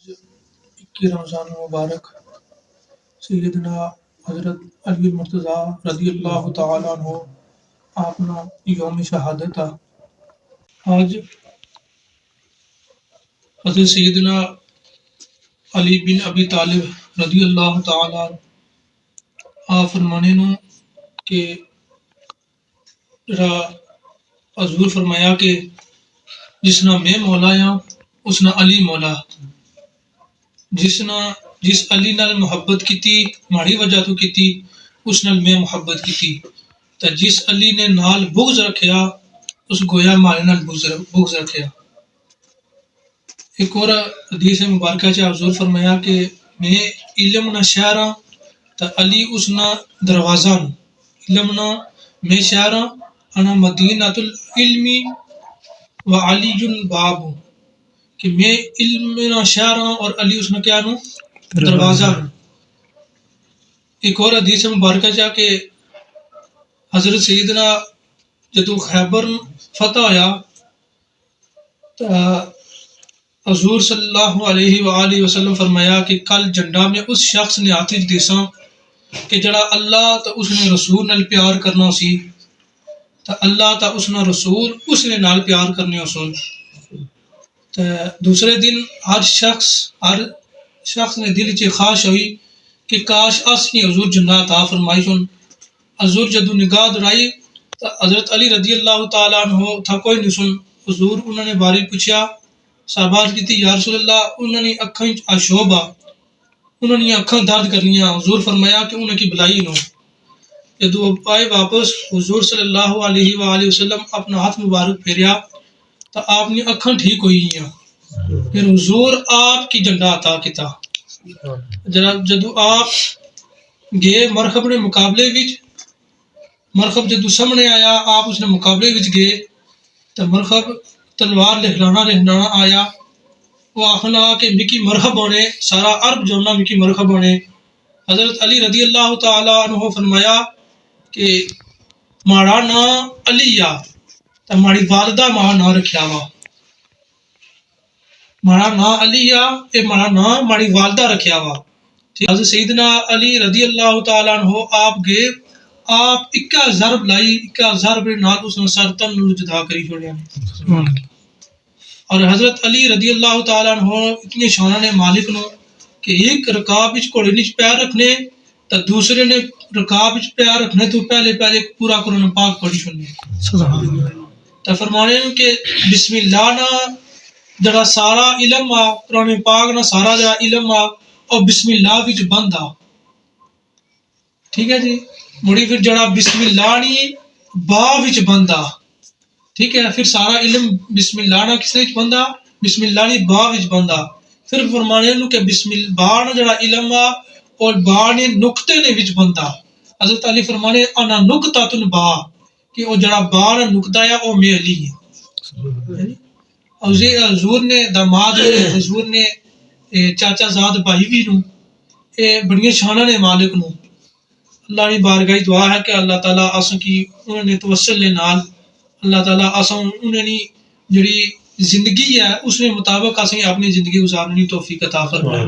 کہ رمضان مبارک سیدنا حضرت علی مرتضیٰ رضی اللہ تعالیٰ عنہ اپنا یوم شہادت تھا۔ آج حضرت سیدنا علی بن ابی طالب رضی اللہ تعالیٰ آپ فرمانے نو کہ حضور فرمایا کہ جس نہ میں مولا ہاں اس نہ علی مولا، جس علی نال محبت کیتی ماڑی وجہ تو کیتی اس نال میں محبت کیتی، تے جس علی نے نال بغض رکھیا اس گویا مارے نال بغض رکھیا۔ ایک اور حدیث مبارکہ چ حضور فرمایا کہ میں علم نہ شہر ہاں تے علی اس نہ دروازہ نو، علم نہ میں شہر ہاں انا مدینۃ العلم و علی الباب، کہ میں علم نہ شہر ہوں اور علی اس نے کیا نو دروازہ نو۔ ایک اور حدیث مبارکہ چاہ کہ حضرت سیدنا جدو خیبر فتح ہویا تو حضور صلی اللہ علیہ وآلہ وسلم فرمایا کہ کل جھنڈا میں اس شخص نے ہاتھ وچ دیساں کہ جڑا اللہ تو اس نے رسول نال پیار کرنا سی، تو اللہ تا اس نے رسول اس نے نال پیار کرنے سن۔ دوسرے دن ہر شخص نے دل چ خواہش ہوئی کہ کاش اس کی حضور جنات عطا فرمائی سن۔ حضور جدو نگاہ دوڑائی تو حضرت علی رضی اللہ تعالیٰ عنہ تھا کوئی نہیں سن۔ حضور انہوں نے باری پوچھا، صحابہ کی یا رسول اللہ انہوں نے اکھاں آشوب آ، انہوں نے اکھاں درد کرنیاں۔ حضور فرمایا کہ انہوں کی بلائی نو۔ جدو آئے واپس حضور صلی اللہ علیہ وآلہ وسلم اپنا ہاتھ مبارک پھیریا تو آپ نے اکھاں ٹھیک ہوئی ہیں۔ پھر حضور آپ کی جھنڈا عطا کیتا۔ جدو آپ گئے مرخب نے مقابلے وچ، مرخب جدو سامنے آیا آپ اس نے مقابلے وچ گئے تو مرخب تلوار لہرانا آیا، وہ آخنا کہ مکی مرحب ہونے، سارا عرب جونا مکی مرحب ہونے۔ حضرت علی رضی اللہ تعالیٰ عنہ فرمایا کہ ماڑا نا علی آ تو ماڑی والدہ ماں نہ رکھیا وا، ماڑا نا علی آ اے ماڑا نا ماڑی والدہ رکھیا وا۔ حضرت سیدنا علی رضی اللہ تعالیٰ عنہ آپ گئے، آپ 1000 لائی، 1000 نال اس نے سر تن جدا کری چھوڑیا۔ اور حضرت علی رضی اللہ تعالیٰ عنہ اتنی شانہ نے مالک نو کہ ایک رکاب وچ گھوڑے نیچ پیر رکھنے تو دوسرے نے رکاب وچ پیر رکھنے تو پہلے پورا قرآن پاک پڑھی چھوڑنے۔ تو فرمانے کہ بسم اللہ نا جڑا سارا علم آ، قرآن پاک نا سارا جڑا علم آ اور بسم اللہ وچ بند آ، ٹھیک ہے جی۔ مڑی پھر جڑا بسم اللہ نی با وچ بند آ، ٹھیک ہے، پھر سارا علم بسم اللہ نا کس نے بند آ، بسم اللہ نی با وچ بند آ۔ پھر فرمانے کہ بسم اللہ با نا جڑا علم آ اور با نے نقطے نے وچ بند آ۔ حضرت علی فرمانے انا نقطۃ با، کہ وہ جڑا با نا نقطہ ہے وہ میں علی ہے۔ حضور نے داماد حضور نے چاچا زاد بھائی بھی نو، اے بڑی شانہ نے مالک نو۔ اللہ کی بارگاہ دعا ہے کہ اللہ تعالیٰ اساں کی انہوں نے توسل لے نال اللہ تعالیٰ اساں انہوں نے جڑی زندگی ہے اس نے مطابق اساں اپنی زندگی گزارنے کی توفیق عطا فرمائے۔